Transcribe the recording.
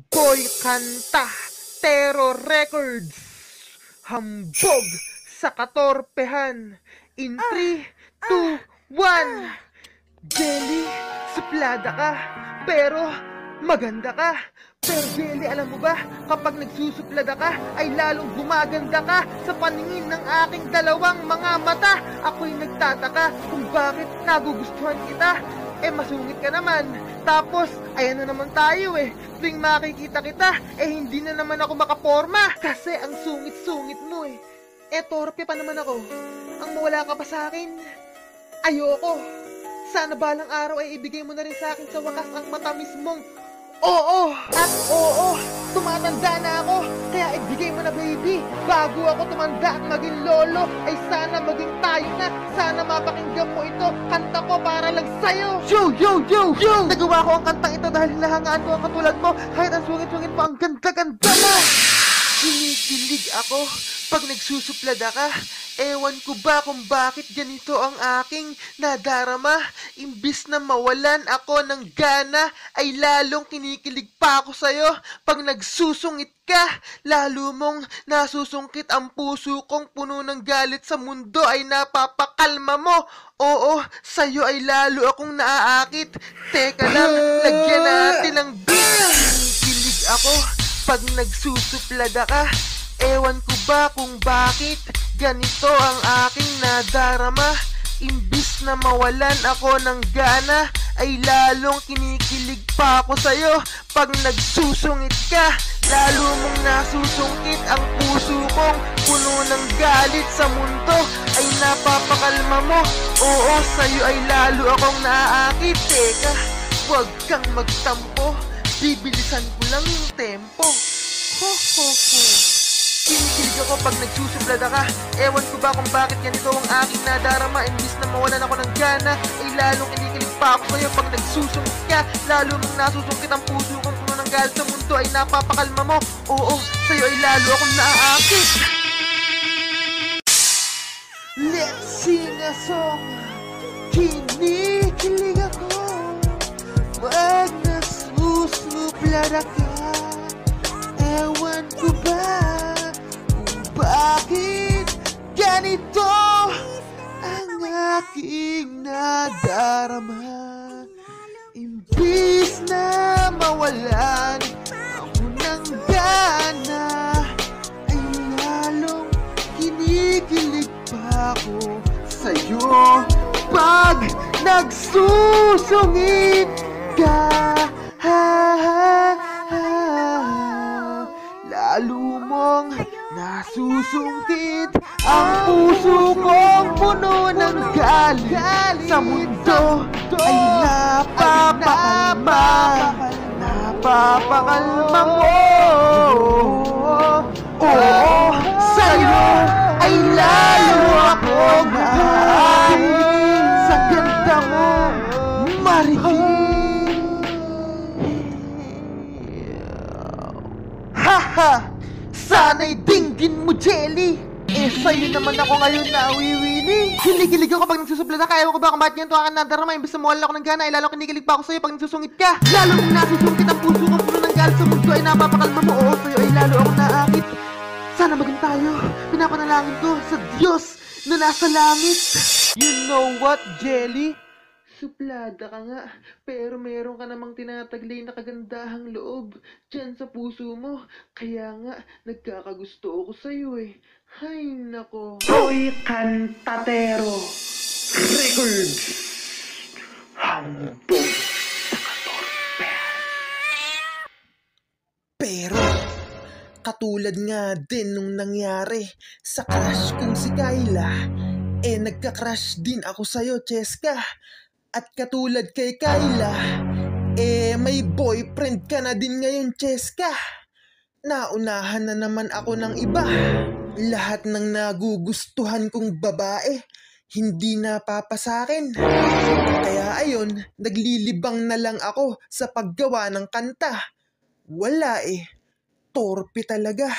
Boy Kanta, Terror Records, hambog sa katorpehan. In 3, 2, 1. Jelly, suplada ka, pero maganda ka. Pero Jelly, alam mo ba, kapag nagsusuplada ka, ay lalong gumaganda ka sa paningin ng aking dalawang mga mata. Ako'y nagtataka kung bakit nagugustuhan kita. Masungit ka naman. Tapos, ayan na naman tayo Tuwing makikita kita, hindi na naman ako makaporma. Kasi ang sungit-sungit mo torpe pa naman ako. Ang mawala ka pa sa akin, ayoko. Sana balang araw ay ibigay mo na rin sa akin sa wakas ang matamis mong oo. At oo, tumatanda na ako. Kaya ibigay mo na, baby. Bago ako tumanda at maging lolo, ay sana maging tayo na. Sana mapakinggan mo ito. Kanta ko para lang sa'yo. Yo, yo, yo, yo! Nagawa ko ang kantang ito dahil hinahangaan ko ang katulad mo. Kahit ang sungit-sungit mo, ang ganda-ganda mo. Kinikilig ako pag nagsusuplada ka. Ewan ko ba kung bakit ganito ang aking nadarama. Imbis na mawalan ako ng gana, ay lalong kinikilig pa ako sa'yo. Pag nagsusungit ka, lalo mong nasusungkit ang puso kong puno ng galit sa mundo ay napapakalma mo. Oo, sa'yo ay lalo akong naaakit. Teka lang, lagyan natin ng beat. Kinikilig ako pag nagsusuplada ka. Ewan ko ba kung bakit ganito ang aking nadarama. Imbis na mawalan ako ng gana, ay lalong kinikilig pa ako sa'yo. Pag nagsusungit ka, lalo mong nasusungkit ang puso kong puno ng galit sa mundo ay napapakalma mo. Oo, sa'yo ay lalo akong naaakit. Teka, huwag kang magtampo, bibilisan ko lang yung tempo. Ho, ho, ho. Kinikilig ako pag nagsusuplada ka. Ewan ko ba kung bakit ganito ang aking nadarama. Imbis na mawalan ako ng gana, ay lalong kinikilig pa ako sa'yo. Pag nagsusungkit ka, lalo mong nasusungkit ang puso kong puno ng galit sa mundo ay napapakalma mo. Oo, sa'yo ay lalo akong naaakit. Let's sing a song. Kinikilig ako pag nagsusuplada ka. Ewan ko ba bakit ganito ang aking nadarama. Imbis na mawalan ako ng gana, ay lalong kinikilig pa ako sa'yo. Pag nagsusungit ka, lalo mong nasusungkit ang puso kong puno ng galit sa mundo ay napapakalma mo. Oo, sa'yo ay lalo akong naaakit sa ganda mo, marihil. Haha! Sana'y dinggin mo, Jelly! Sa'yo naman ako ngayon na wiwili. Kinikilig ako pag nagsusuplada ka. Ewan ko ba kung bakit ganito aking nadarama. Imbis na mawalan ako ng gana, ay lalo kinikilig pa ako sa'yo pag nagsusungit ka. Lalo mong nasusungkit ang puso kong puno ng galit sa mundo ay napapakalma mo. Oo, sa'yo ay lalo akong naaakit. Sana maging tayo. Pinapanalangin ko sa Diyos na nasa langit. You know what, Jelly? Suplada ka nga, pero meron ka namang tinataglay na kagandahang loob dyan sa puso mo. Kaya nga, nagkakagusto ako sa'yo Hay nako. Boy Kantatero Records, hambog sa katorpehan. Pero, katulad nga din nung nangyari sa crush kong si Kyla, nagka-crush din ako sa'yo, Cheska. At katulad kay Kyla, may boyfriend ka na din ngayon, Cheska. Naunahan na naman ako ng iba. Lahat ng nagugustuhan kong babae, hindi napapasakin. Kaya ayon, naglilibang na lang ako sa paggawa ng kanta. Wala torpe talaga.